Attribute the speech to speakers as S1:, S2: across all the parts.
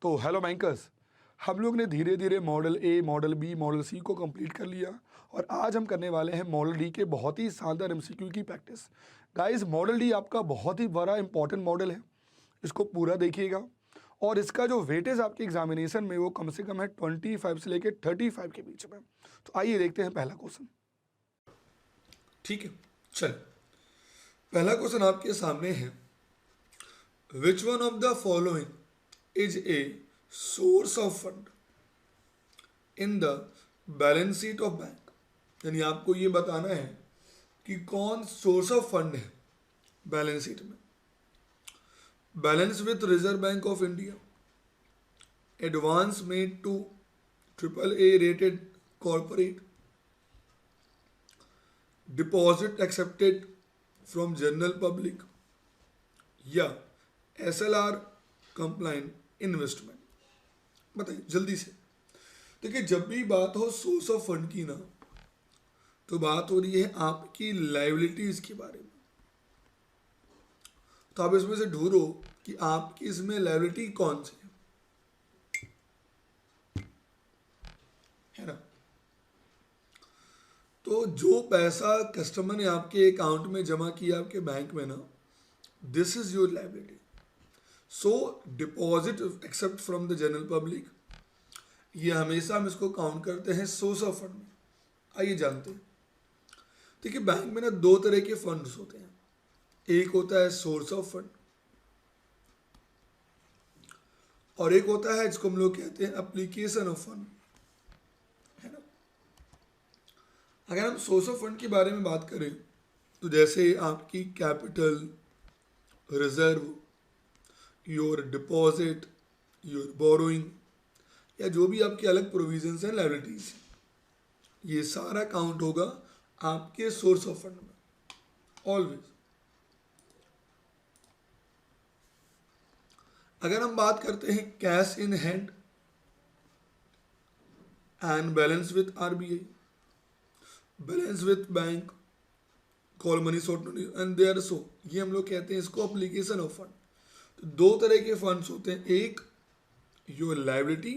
S1: तो hello bankers, हम लोग ने धीरे धीरे मॉडल ए, मॉडल बी, मॉडल सी को कंप्लीट कर लिया और आज हम करने वाले हैं मॉडल डी के बहुत ही शानदार एमसीक्यू की प्रैक्टिस। गाइस, मॉडल डी आपका बहुत ही बड़ा इंपॉर्टेंट मॉडल है, इसको पूरा देखिएगा और इसका जो वेटेज आपके एग्जामिनेशन में वो कम से कम है 25 से लेकर 35 के बीच में। तो आइए देखते हैं पहला क्वेश्चन। ठीक है, चल पहला क्वेश्चन आपके सामने है, which one of the following is a source of fund in the balance sheet of bank. यानी आपको ये बताना है कि कौन सोर्स ऑफ फंड है बैलेंस शीट में। Balance with reserve bank of India, advance made to AAA rated corporate, deposit accepted from general public या SLR कंप्लाइंट इन्वेस्टमेंट। बताइए जल्दी से। देखिए, जब भी बात हो सोर्स ऑफ फंड की ना, तो बात हो रही है आपकी लायबिलिटीज के बारे में। तो आप इसमें से ढूंढो कि आपकी इसमें लायबिलिटी कौन सी है ना। तो जो पैसा कस्टमर ने आपके अकाउंट में जमा किया आपके बैंक में ना, this is your liability. So deposit accept from the general public, ये हमेशा हम इसको काउंट करते हैं सोर्स ऑफ फंड में। आइए जानते हैं। देखिए, बैंक में ना दो तरह के फंड्स होते हैं। एक होता है सोर्स ऑफ फंड और एक होता है जिसको हम लोग कहते हैं एप्लीकेशन ऑफ फंड, है ना। अगर हम सोर्स ऑफ फंड के बारे में बात करें तो जैसे आपकी capital, reserve, your deposit, your borrowing या जो भी आपके अलग प्रोविजंस हैं, लायबिलिटीज, ये सारा काउंट होगा आपके सोर्स ऑफ फंड में ऑलवेज। अगर हम बात करते हैं cash in hand and balance with RBI, balance with bank, call money sort and there, so ये हम लोग कहते हैं इसको एप्लीकेशन ऑफ फंड। तो दो तरह के फंड्स होते हैं, एक योर लायबिलिटी,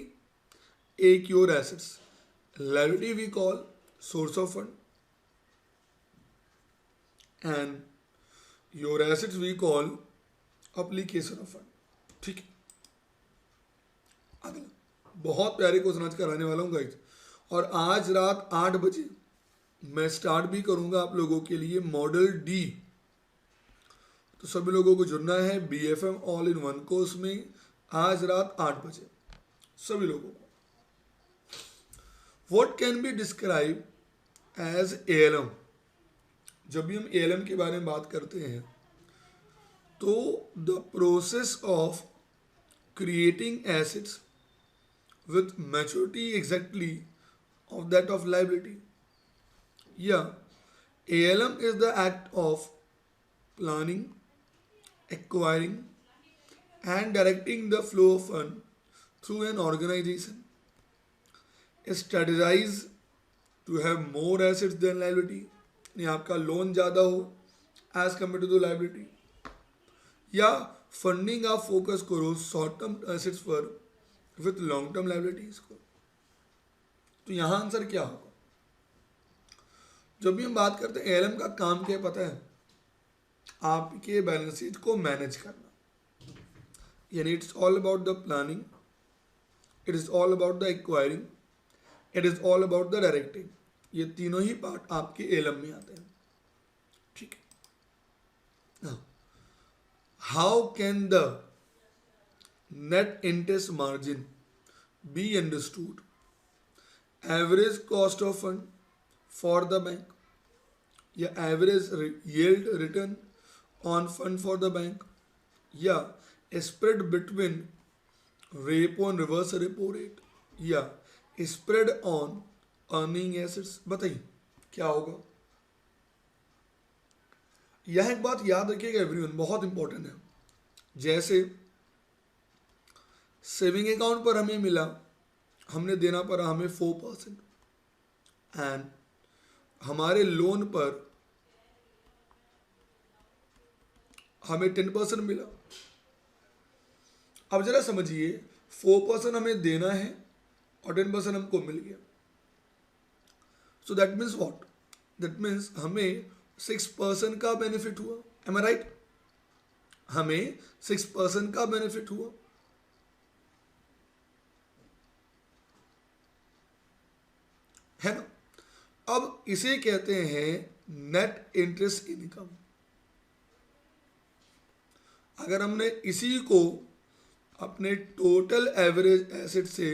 S1: एक your assets. Liability we call source of fund and your assets we call application of fund. ठीक है, अगला बहुत प्यारे क्वेश्चन आज कराने वाला हूँ गाइस, और आज रात 8 बजे मैं स्टार्ट भी करूंगा आप लोगों के लिए मॉडल डी। तो सभी लोगों को जुड़ना है BFM all in one course में आज रात 8 बजे, सभी लोगों को। What can be describe as ALM। जब भी हम ALM के बारे में बात करते हैं तो the process of creating assets with maturity exactly of that of liability, या ALM is the act of planning, acquiring and directing the flow of fund through an organization, strategize to have more assets than liability, यानी आपका loan ज़्यादा हो as compare to the liability, या funding आप focus करो short term assets पर with long term liabilities को। तो यहाँ आंसर क्या होगा? जब भी हम बात करते हैं ALM का काम क्या है पता है? आपके बैलेंस शीट को मैनेज करना। यानी it's all about the planning, it is all about the acquiring, it is all about the directing. ये तीनों ही पार्ट आपके ALM में आते हैं। ठीक है, how can the net interest margin be understood? Average cost of fund for the bank, या average yield return on fund for the bank, या spread between repo and reverse repo rate, या spread on earning assets. बताइए क्या होगा? यह एक बात याद रखिएगा एवरीवन, बहुत इंपॉर्टेंट है। जैसे सेविंग अकाउंट पर हमें मिला, हमने देना पड़ा हमें 4% एंड हमारे लोन पर हमें 10% मिला। अब जरा समझिए, 4% हमें देना है और 10% हमको मिल गया. So that means what? That means हमें 6% का बेनिफिट हुआ. एम आई राइट? हमें 6% का बेनिफिट हुआ. है ना? अब इसे कहते हैं नेट इंटरेस्ट इनकम. अगर हमने इसी को अपने टोटल एवरेज एसेट से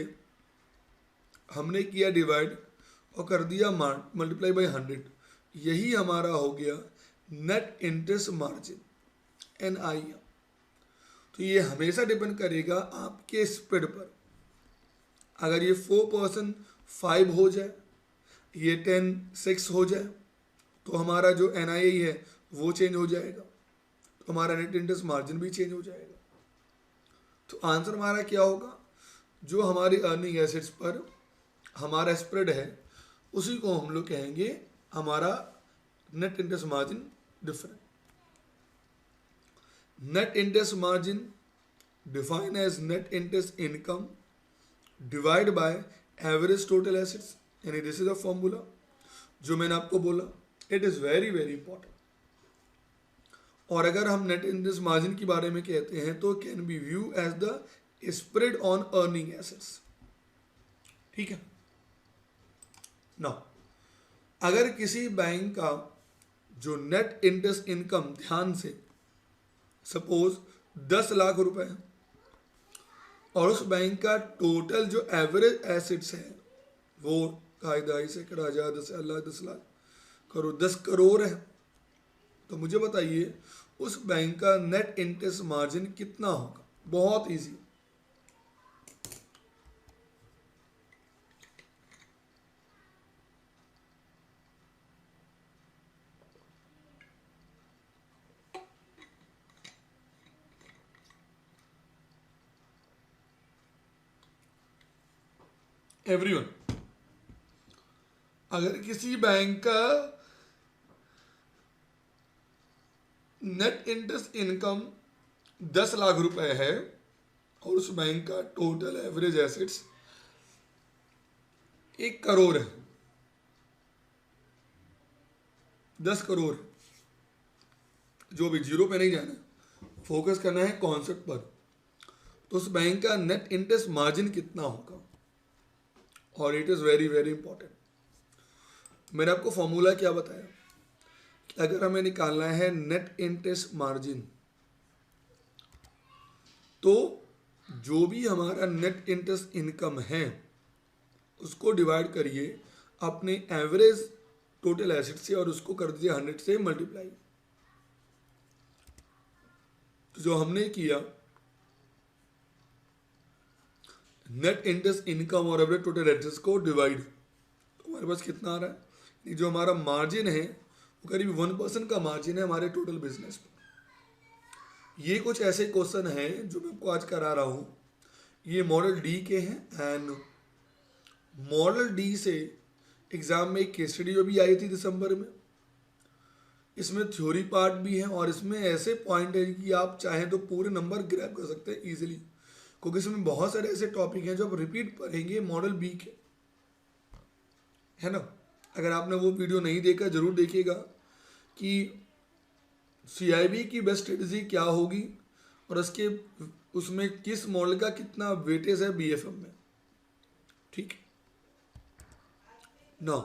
S1: हमने किया डिवाइड और कर दिया मल्टीप्लाई बाय 100, यही हमारा हो गया नेट इंटरेस्ट मार्जिन, NI. तो ये हमेशा डिपेंड करेगा आपके स्प्रेड पर. अगर ये 4% 5 हो जाए, ये 10 6 हो जाए, तो हमारा जो NII है वो चेंज हो जाएगा, तो हमारा नेट इंटरेस्ट मार्जिन भी चेंज हो जाएगा. तो आंसर हमारा क्या होगा? जो हमारी अर्निंग एसेट्स पर हमारा स्प्रेड है उसी को हम लोग कहेंगे हमारा net interest margin difference. Net interest margin define as net interest income divide by average total assets. यानी दिस इज द फॉर्मूला जो मैंने आपको बोला. It is very very important. और अगर हम नेट इंटरेस्ट मार्जिन के बारे में कहते हैं तो can be view as the spread on earning assets. ठीक है ना? अगर किसी बैंक का जो नेट इंटरेस्ट इनकम, ध्यान से, सपोज 10 लाख रुपए है और उस बैंक का टोटल जो एवरेज एसेट्स है वो कायदा ही सैकड़ा, 1000, 10 लाख करोड़, 10 करोड़ है, तो मुझे बताइए उस बैंक का नेट इंटरेस्ट मार्जिन कितना होगा? बहुत इजी. एवरीवन, अगर किसी बैंक का नेट इंटरेस्ट इनकम 10 लाख रुपए है और उस बैंक का टोटल एवरेज एसेट्स 1 करोड़ है, 10 करोड़, जो भी, जीरो पे नहीं जाना, फोकस करना है कॉन्सेप्ट पर. तो उस बैंक का नेट इंटरेस्ट मार्जिन कितना होगा? और it is very very important. मैंने आपको फॉर्मूला क्या बताया कि अगर हमें निकालना है नेट इंटरेस्ट मार्जिन, तो जो भी हमारा नेट इंटरेस्ट इनकम है उसको डिवाइड करिए अपने एवरेज टोटल एसेट से और उसको कर दीजिए 100 से मल्टीप्लाई. तो जो हमने किया नेट इंटरेस्ट इनकम और एवरेज टोटल एसेट्स को डिवाइड, तो हमारे पास कितना आ रहा है? जो हमारा मार्जिन है वो करीब 1% का मार्जिन है हमारे टोटल बिजनेस पर. ये कुछ ऐसे क्वेश्चन हैं जो मैं आपको आज करा रहा हूँ. ये मॉडल डी के हैं एंड मॉडल डी से एग्जाम में एक केस स्टडी जो भी आई थी दिसंबर में, इसमें थ्योरी पार्ट भी है और इसमें ऐसे पॉइंट है कि आप चाहें तो पूरे नंबर ग्रैब कर सकते हैं इजीली, क्योंकि इसमें बहुत सारे ऐसे टॉपिक हैं जो आप रिपीट पढ़ेंगे मॉडल बी के, है ना? अगर आपने वो वीडियो नहीं देखा जरूर देखिएगा कि CIB की बेस्ट स्ट्रेटजी क्या होगी और उसमें किस मॉडल का कितना वेटेज है BFM में. ठीक. Now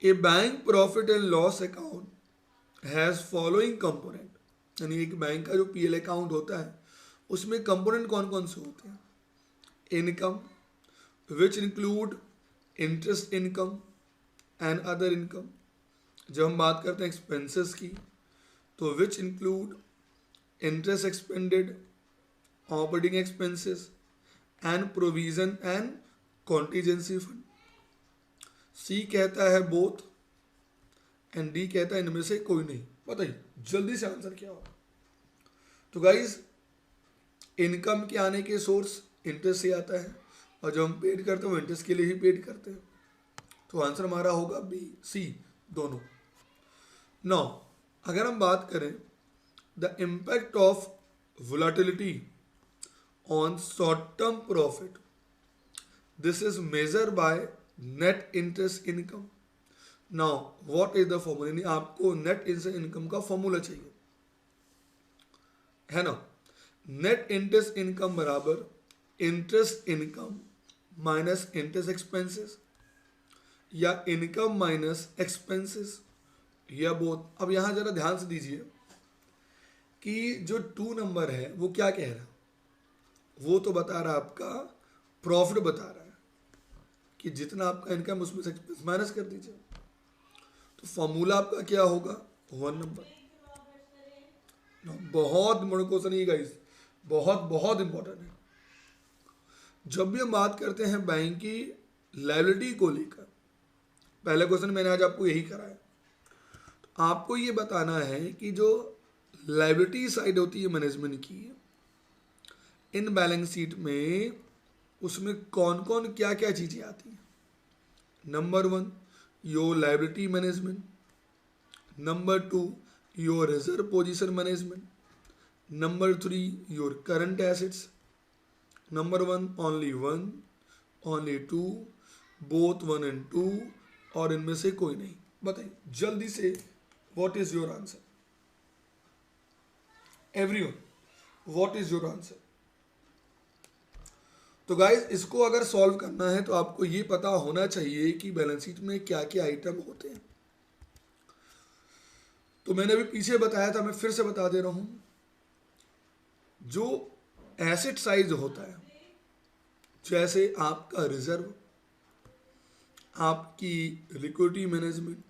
S1: A bank profit and loss account has following component. यानी एक बैंक का जो PL अकाउंट होता है उसमें कंपोनेंट कौन कौन से होते हैं? Income which include interest income and other income. जब हम बात करते हैं एक्सपेंसेस की तो which include interest expanded, operating expenses and provision and contingency fund. C कहता है बोथ एंड D कहता है इनमें से कोई नहीं. बताइए जल्दी से आंसर क्या होगा? तो गाइज इनकम के आने के सोर्स इंटरेस्ट से आता है और जब हम पेड करते हैं वो इंटरेस्ट के लिए ही पेड करते हैं. तो आंसर हमारा होगा B, C दोनों. नाउ अगर हम बात करें the impact of volatility on short-term profit. This is measured by net interest income. Now, what is the formula? यानी आपको नेट इंटरेस्ट इनकम का फॉर्मूला चाहिए, है ना. नेट इंटरेस्ट इनकम बराबर interest income minus interest expenses, या income minus expenses, या both. अब यहां जरा ध्यान से दीजिए कि जो 2 नंबर है वो क्या कह रहा है. वो तो बता रहा है आपका प्रॉफिट, बता रहा है कि जितना आपका इनकम उसमें से एक्सपेंस माइनस कर दीजिए. तो फॉर्मूला आपका क्या होगा, 1 नंबर. बहुत बड़ा क्वेश्चन है गाइस, बहुत बहुत इंपॉर्टेंट है. जब भी हम बात करते हैं बैंक की लायबिलिटी को लेकर, पहला क्वेश्चन मैंने आज आपको यही कराया. तो आपको ये बताना है कि जो लायबिलिटी साइड होती है मैनेजमेंट की इन बैलेंस शीट में, उसमें कौन कौन क्या क्या चीज़ें आती हैं. Number 1 your liability management, number 2 your reserve position management, number 3 your current assets, number 1 only 1, only 2, both 1 and 2, और इनमें से कोई नहीं. बताइए जल्दी से, what is your answer everyone, what is your answer. तो गाइस इसको अगर सॉल्व करना है तो आपको ये पता होना चाहिए कि बैलेंस शीट में क्या क्या आइटम होते हैं. तो मैंने अभी पीछे बताया था, मैं फिर से बता दे रहा हूं. जो एसेट साइज होता है, जैसे आपका रिजर्व, आपकी liquidity management,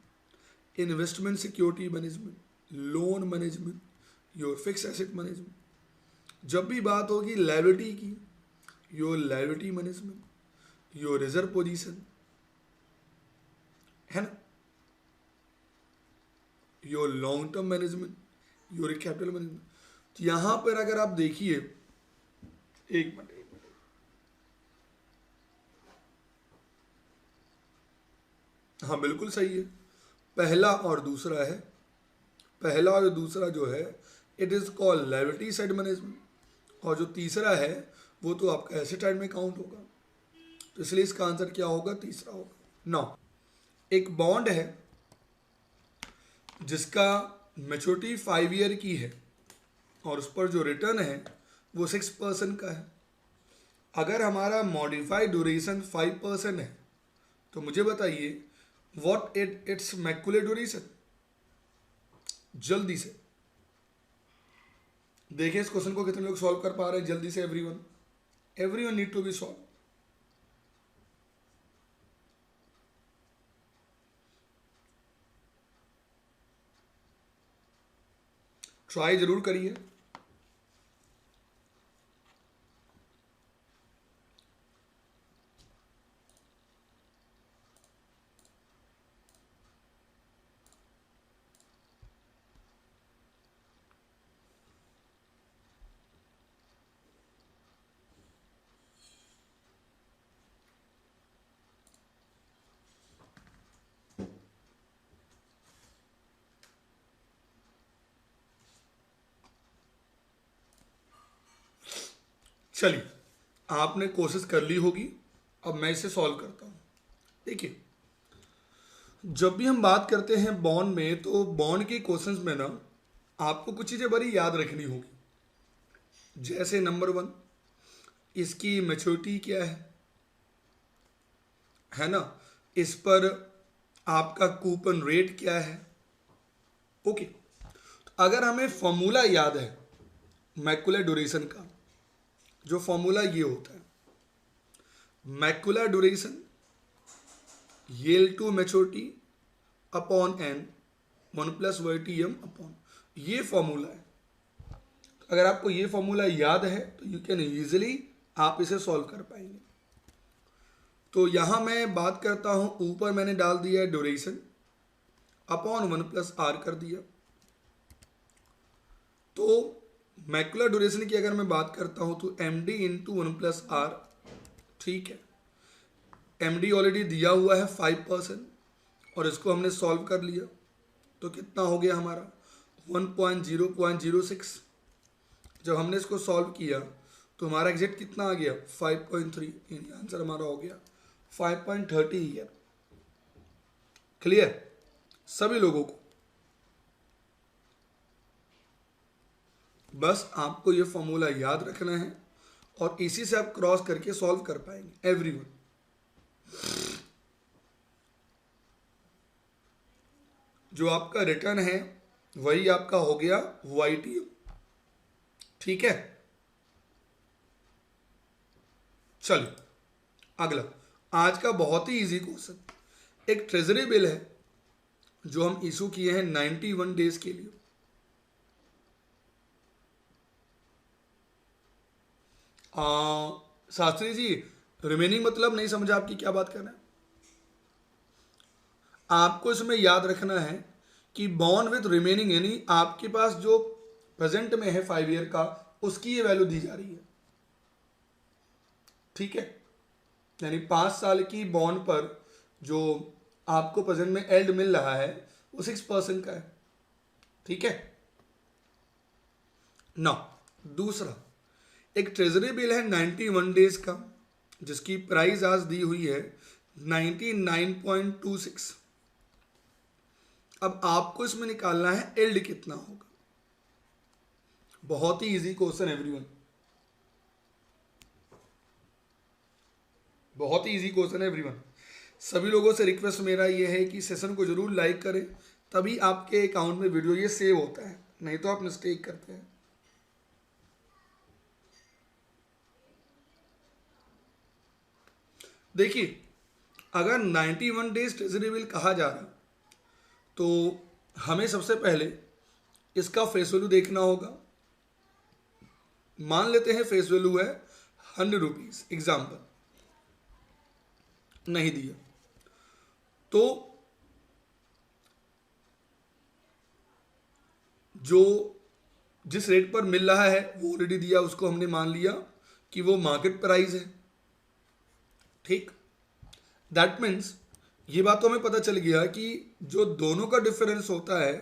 S1: investment security management, loan management, your fix asset management. जब भी बात होगी लायबिलिटी की, your liability management, your reserve position, है ना, your long term management, your capital management. तो यहां पर अगर आप देखिए, एक मिनट, हाँ बिल्कुल सही है. पहला और दूसरा है, पहला और दूसरा जो है it is called liability side management, और जो तीसरा है वो तो आपका एसेट साइड में काउंट होगा. तो इसलिए इसका आंसर क्या होगा, तीसरा होगा. नाउ एक बॉन्ड है जिसका मैच्योरिटी 5 ईयर की है और उस पर जो रिटर्न है वो 6% का है. अगर हमारा मॉडिफाइड ड्यूरेशन 5% है तो मुझे बताइए व्हाट इट्स मैक्युलेट ड्यूरेशन. जल्दी से देखिए इस क्वेश्चन को कितने लोग सॉल्व कर पा रहे हैं. जल्दी से everyone need to be solve. Try जरूर करिए. चलिए आपने कोशिश कर ली होगी, अब मैं इसे सॉल्व करता हूं. देखिए जब भी हम बात करते हैं बॉन्ड में, तो बॉन्ड के क्वेश्चंस में ना आपको कुछ चीज़ें बड़ी याद रखनी होगी. जैसे नंबर 1 इसकी मैच्योरिटी क्या है ना, इस पर आपका कूपन रेट क्या है. ओके, तो अगर हमें फॉर्मूला याद है मैक्युलर ड्यूरेशन का, जो फॉर्मूला ये होता है Macaulay duration yield to maturity upon n 1 + YTM upon, ये फॉर्मूला है. अगर आपको ये फॉर्मूला याद है तो यू कैन इजीली आप इसे सॉल्व कर पाएंगे. तो यहां मैं बात करता हूं, ऊपर मैंने डाल दिया ड्यूरेशन अपॉन 1 + R कर दिया. तो मैक्युलर ड्यूरेशन की अगर मैं बात करता हूं तो MD × 1 + R, ठीक है. MD ऑलरेडी दिया हुआ है 5% और इसको हमने सॉल्व कर लिया. तो कितना हो गया हमारा 1.006. जब हमने इसको सॉल्व किया तो हमारा एग्जैक्ट कितना आ गया 5.3, यानी आंसर हमारा हो गया 5.30 ईयर। क्लियर सभी लोगों को? बस आपको ये फॉर्मूला याद रखना है और इसी से आप क्रॉस करके सॉल्व कर पाएंगे एवरीवन। जो आपका रिटर्न है वही आपका हो गया YTM। ठीक है, चलिए अगला आज का बहुत ही इजी क्वेश्चन। एक ट्रेजरी बिल है जो हम इशू किए हैं 91 डेज के लिए। शास्त्री जी रिमेनिंग मतलब नहीं समझा, आपकी क्या बात करना है? आपको इसमें याद रखना है कि बॉन्ड विथ रिमेनिंग, यानी आपके पास जो प्रेजेंट में है 5 ईयर का, उसकी ये वैल्यू दी जा रही है। ठीक है, यानी 5 साल की बॉन्ड पर जो आपको प्रेजेंट में एल्ड मिल रहा है वो 6% का है। ठीक है ना। दूसरा, एक ट्रेजरी बिल है 91 डेज का जिसकी प्राइस आज दी हुई है 99.26। अब आपको इसमें निकालना है एल्ड कितना होगा। बहुत ही इजी क्वेश्चन एवरीवन, बहुत ही इजी क्वेश्चन है एवरीवन। सभी लोगों से रिक्वेस्ट मेरा ये है कि सेशन को जरूर लाइक करें, तभी आपके अकाउंट में वीडियो ये सेव होता है, नहीं तो आप मिस्टेक करते हैं। देखिए अगर 91 डेज ट्रेजरी बिल कहा जा रहा तो हमें सबसे पहले इसका फेस वैल्यू देखना होगा। मान लेते हैं फेस वैल्यू है 100 रुपीज, एग्जाम्पल, नहीं दिया तो जो जिस रेट पर मिल रहा है वो ऑलरेडी दिया, उसको हमने मान लिया कि वो मार्केट प्राइस है। ठीक, दैट मीन्स ये बात तो हमें पता चल गया कि जो दोनों का डिफरेंस होता है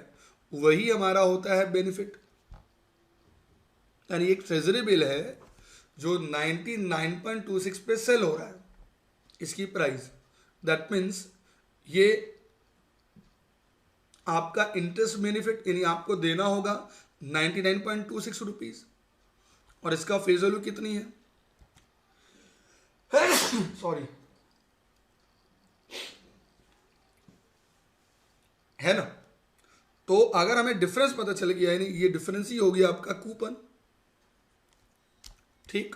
S1: वही हमारा होता है बेनिफिट। यानी एक ट्रेजरी बिल है जो 99.26 पे सेल हो रहा है, इसकी प्राइस, दैट मीन्स ये आपका इंटरेस्ट बेनिफिट, यानी आपको देना होगा 99.26 रुपीज, और इसका फेस वैल्यू कितनी है सॉरी, है ना। तो अगर हमें डिफरेंस पता चल गया, यानी ये डिफरेंस ही हो गया आपका कूपन। ठीक,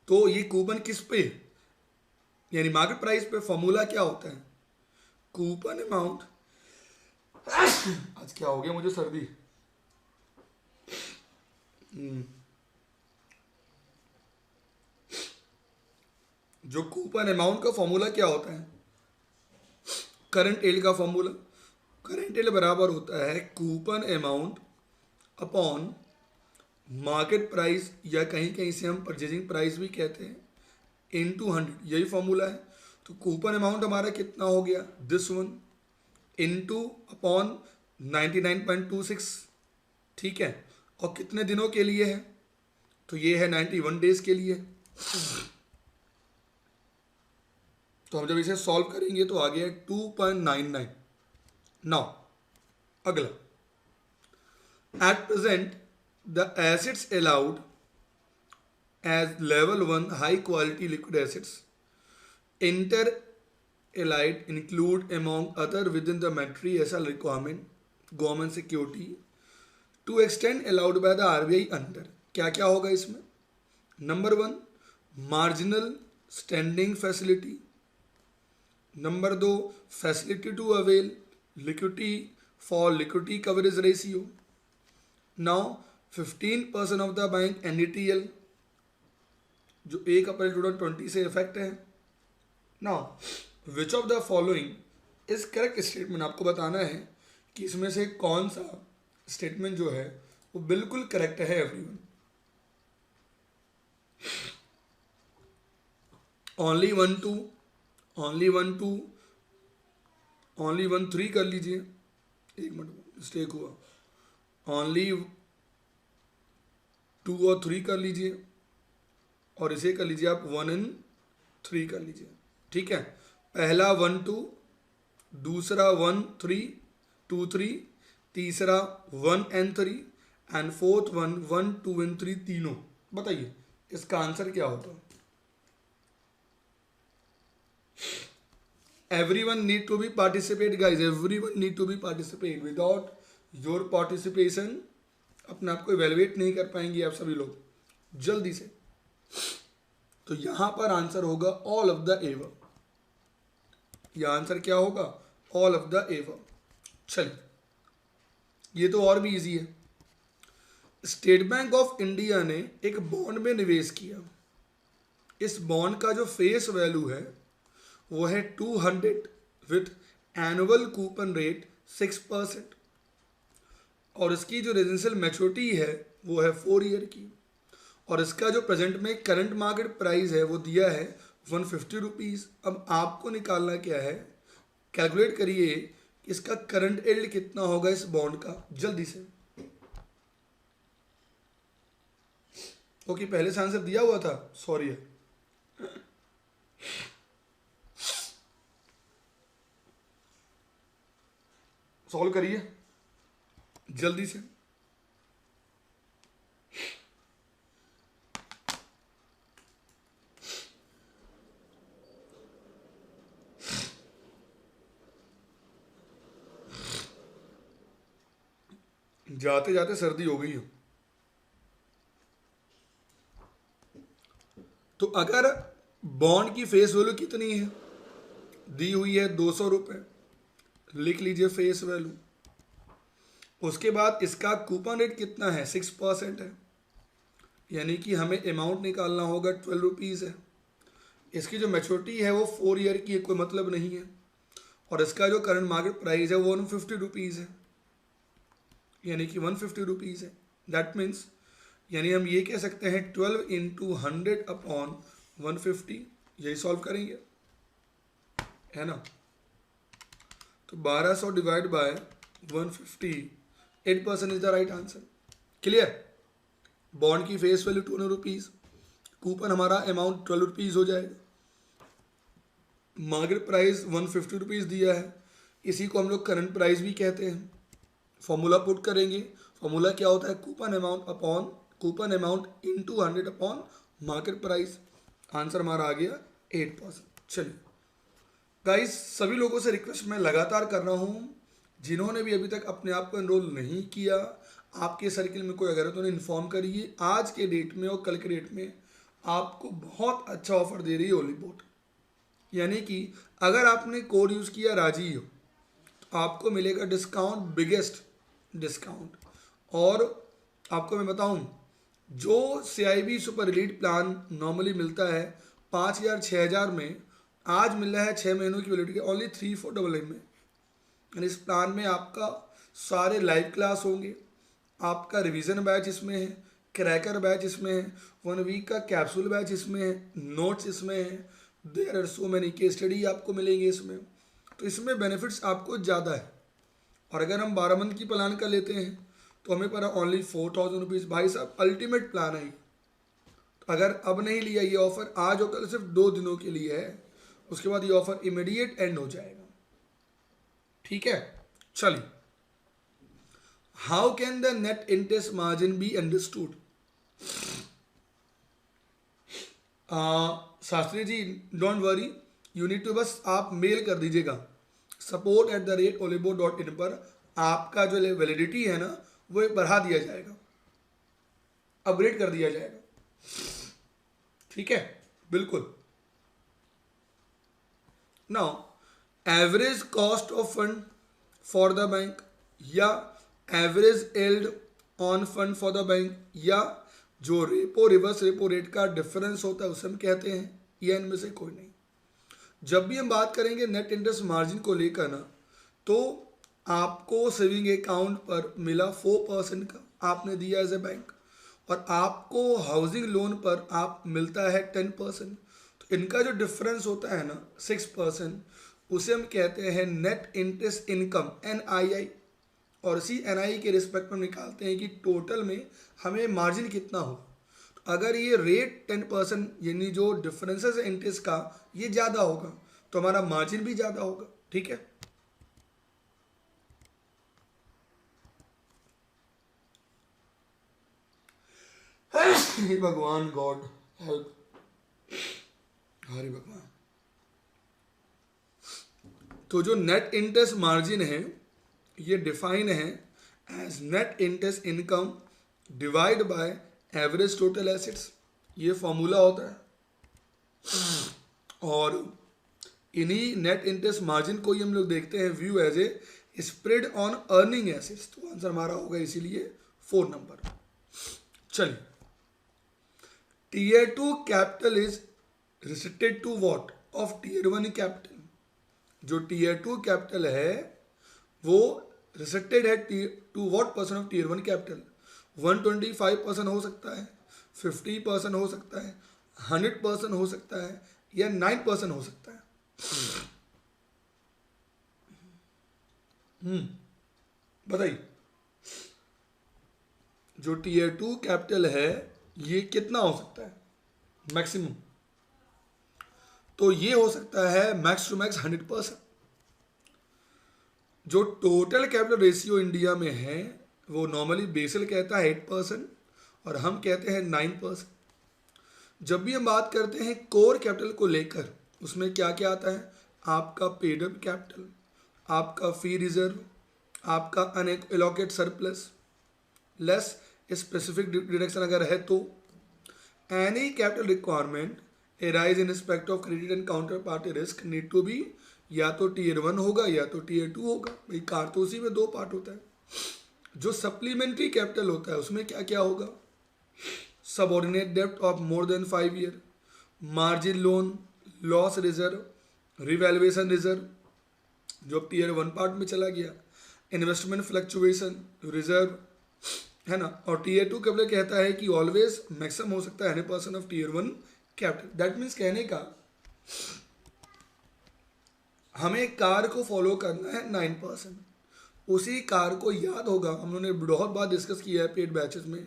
S1: तो ये कूपन किस पे, यानी मार्केट प्राइस पे फॉर्मूला क्या होता है, कूपन अमाउंट। आज क्या हो गया मुझे, सर्दी। जो कूपन अमाउंट का फॉर्मूला क्या होता है, करंट एल्ड का फॉर्मूला। करंट एल्ड बराबर होता है coupon amount upon market price, या कहीं कहीं से हम परचेजिंग प्राइस भी कहते हैं, इनटू 100, यही फॉर्मूला है। तो कूपन अमाउंट हमारा कितना हो गया, दिस वन, इनटू अपॉन 99.26। ठीक है, और कितने दिनों के लिए है, तो ये है 91 डेज के लिए। तो हम जब इसे सॉल्व करेंगे तो आ गया 2.99। नाउ अगला, at present the assets allowed as level 1 high quality liquid assets inter allied include among other within the material requirement government security to extend allowed by the RBI under। क्या क्या होगा इसमें, number 1 marginal standing facility, number 2 facility to avail liquidity for liquidity coverage ratio. Now 15% of the bank NDTL जो 1 अप्रैल 2020 से effect है। Now which of the following is correct statement, आपको बताना है कि इसमें से कौन सा स्टेटमेंट जो है वो बिल्कुल करेक्ट है एवरीवन। ओनली 1 2, ओनली 1 2, ओनली 1 3 कर लीजिए, एक मिनट मिस्टेक हुआ, ओनली 2 और 3 कर लीजिए, और इसे कर लीजिए आप 1 and 3 कर लीजिए, ठीक है। पहला 1 2, दूसरा 1 3 2 3, तीसरा 1 and 3 एंड फोर्थ 1 2 and 3, तीनों। बताइए इसका आंसर क्या होता है? Everyone need to be participate guys, everyone need to be participate, without your participation अपने आप को evaluate नहीं कर पाएंगे आप सभी लोग जल्दी से। तो यहां पर आंसर होगा all of the above, यह आंसर क्या होगा? all of the above। चलिए ये तो और भी इजी है। स्टेट बैंक ऑफ इंडिया ने एक बॉन्ड में निवेश किया, इस बॉन्ड का जो फेस वैल्यू है वो है 200 विथ एनुअल कूपन रेट 6%, और इसकी जो रेजिडेंशियल मैच्योरिटी है वो है 4 ईयर की, और इसका जो प्रेजेंट में करंट मार्केट प्राइस है वो दिया है 150 रुपीज़। अब आपको निकालना क्या है, कैलकुलेट करिए इसका करंट यील्ड कितना होगा इस बॉन्ड का, जल्दी से। ओके पहले से आंसर दिया हुआ था, सॉरी है। सॉल्व करिए जल्दी से। जाते जाते सर्दी हो गई है। तो अगर बॉन्ड की फेस वैल्यू कितनी है, दी हुई है 200 रुपये, लिख लीजिए फेस वैल्यू। उसके बाद इसका कूपन रेट कितना है, 6% है, यानी कि हमें अमाउंट निकालना होगा 12 रुपीज़ है। इसकी जो मैच्योरिटी है वो 4 ईयर की है, कोई मतलब नहीं है, और इसका जो करंट मार्केट प्राइस है वो 150 रुपीज़ है, यानी कि 150 रुपीज़ है। दैट मीन्स यानी हम ये कह सकते हैं 12 × 100 अपॉन 150, यही सॉल्व करेंगे है ना। तो 1200 divide by 150, 8% is the right answer. Clear? Bond की फेस वैल्यू 200 रुपीज़, कूपन हमारा अमाउंट 12 रुपीज़ हो जाएगा, मार्केट प्राइस 150 रुपीज़ दिया है, इसी को हम लोग करंट प्राइस भी कहते हैं। फॉर्मूला पुट करेंगे, फॉर्मूला क्या होता है, coupon amount into 100 upon market price. Answer हमारा आ गया 8%। चलिए गाइस, सभी लोगों से रिक्वेस्ट मैं लगातार कर रहा हूँ, जिन्होंने भी अभी तक अपने आप को एनरोल नहीं किया, आपके सर्किल में कोई अगर है तो उन्हें इन्फॉर्म करिए। आज के डेट में और कल के डेट में आपको बहुत अच्छा ऑफर दे रही है ओलीबोट, यानी कि अगर आपने कोड यूज़ किया राजीव तो आपको मिलेगा डिस्काउंट, बिगेस्ट डिस्काउंट। और आपको मैं बताऊं, जो CIB super elite plan normally मिलता है 5000 6000 में, आज मिल रहा है 6 महीनों की वैलिडिटी ओनली 3499 में। यानी इस प्लान में आपका सारे लाइव क्लास होंगे, आपका रिवीजन बैच इसमें है, क्रैकर बैच इसमें है, 1 वीक का कैप्सूल बैच इसमें है, नोट्स इसमें है, there are so many case study आपको मिलेंगे इसमें। तो इसमें बेनिफिट्स आपको ज़्यादा है। और अगर हम 12 मंथ की प्लान का लेते हैं तो हमें पड़ा ओनली 4000 रुपीज़। भाई साहब अल्टीमेट प्लान है। तो अगर अब नहीं लिया ये ऑफर, आज और कल सिर्फ 2 दिनों के लिए है, उसके बाद ये ऑफर इमीडिएट एंड हो जाएगा। ठीक है, चलिए, how can the net interest margin be understood? Shastri ji don't worry, you need to, बस आप मेल कर दीजिएगा support@olibor.in पर। आपका जो वैलिडिटी है ना वो बढ़ा दिया जाएगा, अपग्रेड कर दिया जाएगा। ठीक है, बिल्कुल। Now average cost of fund for the bank, या average yield on fund for the bank, या जो रेपो रिवर्स रेपो रेट का डिफरेंस होता है उसे हम कहते हैं, या इनमें से कोई नहीं। जब भी हम बात करेंगे नेट इंटरेस्ट मार्जिन को लेकर ना, तो आपको सेविंग अकाउंट पर मिला 4% का, आपने दिया एज ए बैंक, और आपको हाउसिंग लोन पर आप मिलता है 10%। तो इनका जो डिफरेंस होता है ना 6%, उसे हम कहते हैं नेट इंटरेस्ट इनकम, NII। और इसी NII के रिस्पेक्ट में निकालते हैं कि टोटल में हमें मार्जिन कितना हो। तो अगर ये रेट 10% यानी जो डिफरेंसेस है इंटरेस्ट का ये ज़्यादा होगा तो हमारा मार्जिन भी ज़्यादा होगा, ठीक है। हे भगवान, गॉड हेल्प, हरे भगवान। तो जो नेट इंटरेस्ट मार्जिन है ये डिफाइन है as net interest income divide by average total assets, ये फॉर्मूला होता है। और इन्हीं नेट इंटरेस्ट मार्जिन को ही हम लोग देखते हैं view as a spread on earning assets, तो आंसर हमारा होगा इसीलिए 4 नंबर। चलिए, tier 2 capital is restricted to what of tier 1 capital. जो टीयर 2 कैपिटल है वो रिस्ट्रिक्टेड है to what percent of tier 1 capital. 125% हो सकता है, 50% हो सकता है, 100% हो सकता है, या 9% हो सकता है। बताइए, जो टीयर 2 कैपिटल है ये कितना हो सकता है मैक्सिमम? तो ये हो सकता है मैक्स टू मैक्स 100%। जो टोटल कैपिटल रेशियो इंडिया में है वो नॉर्मली बेसल कहता है 8% और हम कहते हैं 9%। जब भी हम बात करते हैं कोर कैपिटल को लेकर उसमें क्या क्या आता है? आपका पेड अप कैपिटल, आपका फी रिजर्व, आपका unallocated surplus less specific deduction अगर है तो, any capital requirement arise in respect of credit and counter party risk need to be या तो टीयर 1 होगा या तो टीयर 2 होगा। भाई कार तो उसी में 2 पार्ट होता है। जो सप्लीमेंट्री कैपिटल होता है उसमें क्या क्या होगा? सबऑर्डिनेट डेब्ट of more then 5 year, margin loan, loss reserve, revaluation reserve जो अब टीयर 1 पार्ट में चला गया, इन्वेस्टमेंट फ्लक्चुएशन रिजर्व, है ना। और टीयर 2 कैपिटल कहता है कि ऑलवेज मैक्सिमम हो सकता है 100% of tier 1 capital. That means कहने का हमें कार को फॉलो करना है 9%। उसी कार को याद होगा हम लोगों ने बहुत बार डिस्कस किया है पेड बैचेस में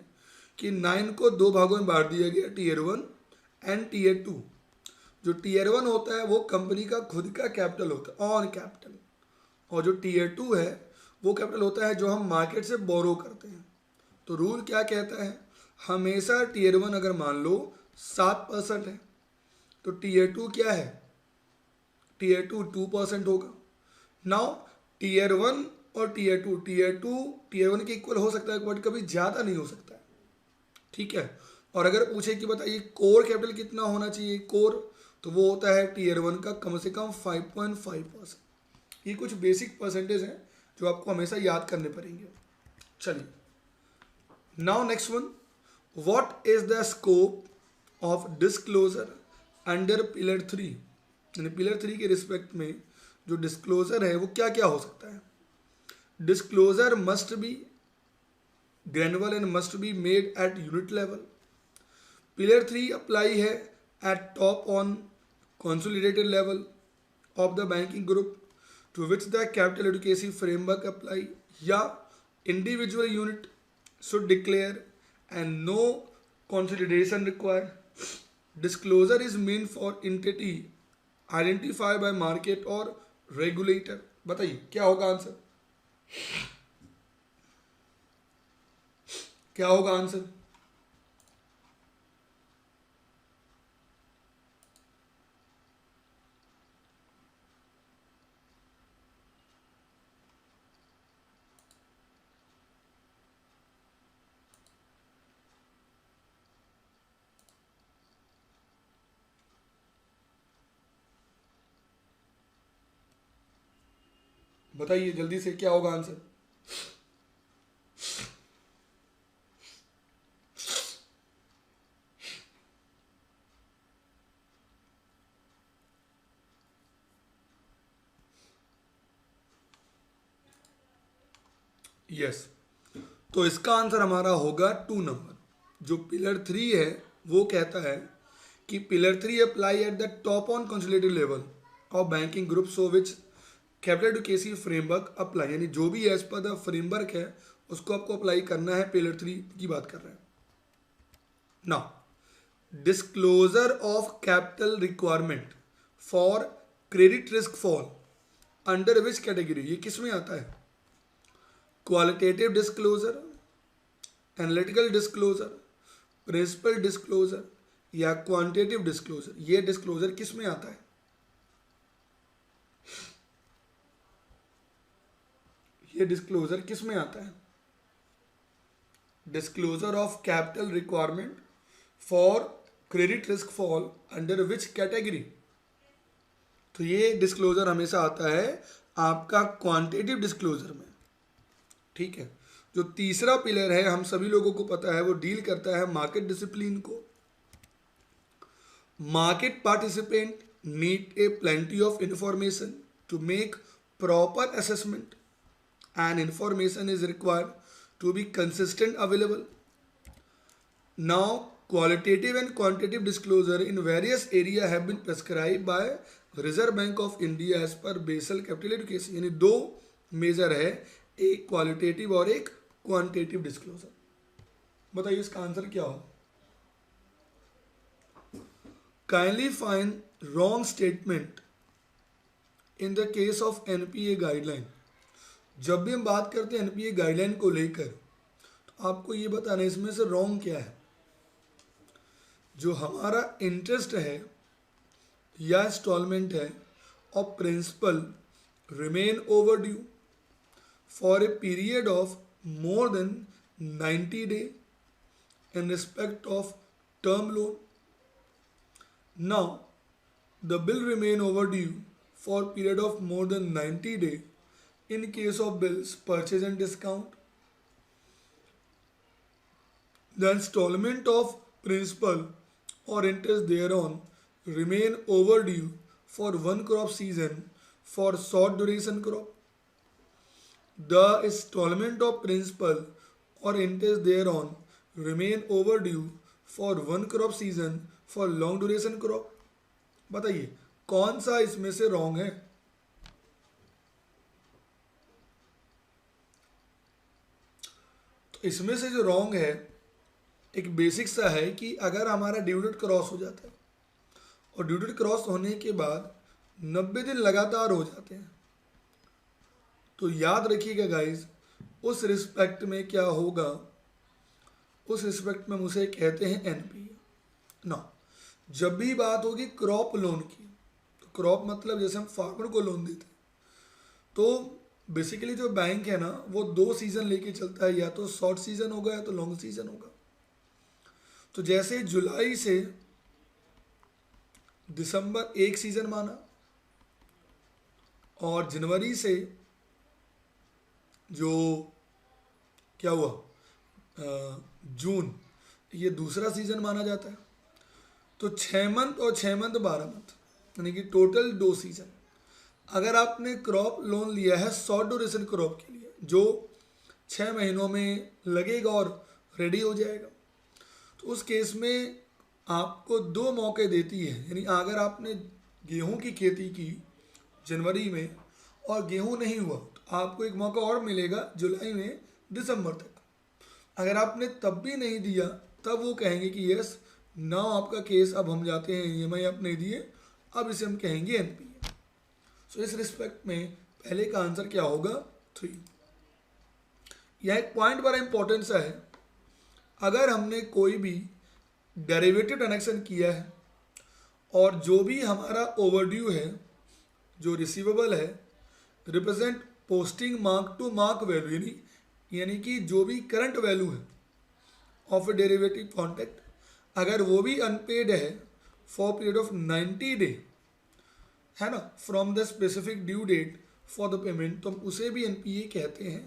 S1: कि 9 को 2 भागों में बांट दिया गया, टीयर 1 एंड टीयर 2। जो टीयर 1 होता है वो कंपनी का खुद का कैपिटल होता है, ऑन कैपिटल, और जो टीयर 2 है वो कैपिटल होता है जो हम मार्केट से बोरो करते हैं। तो रूल क्या कहता है? हमेशा टीयर 1 अगर मान लो 7% है तो टीयर 2 क्या है? टीयर 2 2% होगा। नाउ टीयर 1 और टीयर 2, टीयर 1 के इक्वल हो सकता है बट कभी ज़्यादा नहीं हो सकता है, ठीक है। और अगर पूछे कि बताइए कोर कैपिटल कितना होना चाहिए कोर, तो वो होता है टीयर 1 का कम से कम 5.5%। ये कुछ बेसिक परसेंटेज हैं जो आपको हमेशा याद करने पड़ेंगे। चलिए, now next one, what is the scope of disclosure under pillar 3? यानी पिलर 3 के रिस्पेक्ट में जो डिस्क्लोजर है वो क्या क्या हो सकता है? Disclosure must be granular and must be made at unit level. Pillar 3 apply है at top on consolidated level of the banking group to which the capital adequacy framework apply, या individual unit should declare and no consolidation required. Disclosure is meant for entity identified by market or regulator। बताइए क्या होगा answer? क्या होगा answer? बताइए जल्दी से क्या होगा आंसर? यस, तो इसका आंसर हमारा होगा 2 नंबर। जो पिलर 3 है वो कहता है कि pillar 3 apply at the top on consolidated level of banking group so which capital adequacy framework apply, यानी जो भी एज पर द फ्रेमवर्क है उसको आपको अप्लाई करना है। पिलर 3 की बात कर रहे हैं ना। Disclosure of capital requirement for credit risk fall under which category, ये किस में आता है? Qualitative disclosure, analytical disclosure, principal disclosure या क्वांटिटेटिव डिस्क्लोजर? ये डिस्क्लोजर किस में आता है? ये डिस्क्लोजर किस में आता है? Disclosure of capital requirement for credit risk fall under which category? तो ये डिस्क्लोजर हमेशा आता है आपका क्वांटिटेटिव डिस्क्लोजर में, ठीक है। जो तीसरा पिलर है हम सभी लोगों को पता है, वो डील करता है मार्केट डिसिप्लिन को। Market participant need a plenty of information to make proper assessment and information is required to be consistent available. Now, qualitative and quantitative disclosure in various area have been prescribed by Reserve Bank of India as per Basel Capital Education. यानी दो major है, एक qualitative और एक quantitative disclosure. बताइए इसका answer क्या हो? Kindly find wrong statement in the case of NPA guideline. जब भी हम बात करते हैं एनपीए गाइडलाइन को लेकर, तो आपको ये बताना है इसमें से रॉन्ग क्या है। जो हमारा इंटरेस्ट है या इंस्टॉलमेंट है और principal remain overdue for a period of more than 90 day in respect of term loan. Now the bill remain overdue for period of more than 90 day in case of bills purchase and discount. The installment of principal or interest thereon remain overdue for one crop season for short duration crop. The installment of principal or interest thereon remain overdue for one crop season for long duration crop. बताइए कौन सा इसमें से wrong है? इसमें से जो wrong है एक बेसिक सा है कि अगर हमारा ड्यू डेट क्रॉस हो जाता है और ड्यू डेट क्रॉस होने के बाद 90 दिन लगातार हो जाते हैं, तो याद रखिएगा गाइस, उस रिस्पेक्ट में क्या होगा? उस रिस्पेक्ट में हम उसे कहते हैं एनपीए ना। जब भी बात होगी क्रॉप लोन की, तो क्रॉप मतलब जैसे हम फार्मर को लोन देते हैं, तो बेसिकली जो बैंक है ना वो 2 सीजन लेके चलता है, या तो शॉर्ट सीजन होगा या तो लॉन्ग सीजन होगा। तो जैसे जुलाई से दिसंबर एक सीजन माना और जनवरी से जो क्या हुआ जून, ये दूसरा सीजन माना जाता है। तो 6 मंथ और 6 मंथ 12 मंथ, यानी कि टोटल 2 सीजन। अगर आपने क्रॉप लोन लिया है शॉर्ट ड्यूरेशन क्रॉप के लिए जो 6 महीनों में लगेगा और रेडी हो जाएगा, तो उस केस में आपको 2 मौके देती है। यानी अगर आपने गेहूं की खेती की जनवरी में और गेहूं नहीं हुआ, तो आपको एक मौका और मिलेगा जुलाई में दिसंबर तक। अगर आपने तब भी नहीं दिया, तब वो कहेंगे कि यस नाउ आपका केस, अब हम जाते हैं ईएमआई आप नहीं दिए, अब इसे हम कहेंगे एनपीए। सो इस रिस्पेक्ट में पहले का आंसर क्या होगा? 3। यह एक पॉइंट बड़ा इंपॉर्टेंट सा है। अगर हमने कोई भी डेरिवेटिव ट्रांजैक्शन किया है और जो भी हमारा ओवरड्यू है, जो रिसीवेबल है, represent posting mark to market value, यानी कि जो भी करंट वैल्यू है ऑफ ए डेरिवेटिव कॉन्ट्रैक्ट, अगर वो भी अनपेड है फॉर पीरियड ऑफ 90 डे, है ना, from the specific due date for the payment, तो हम उसे भी एनपीए कहते हैं।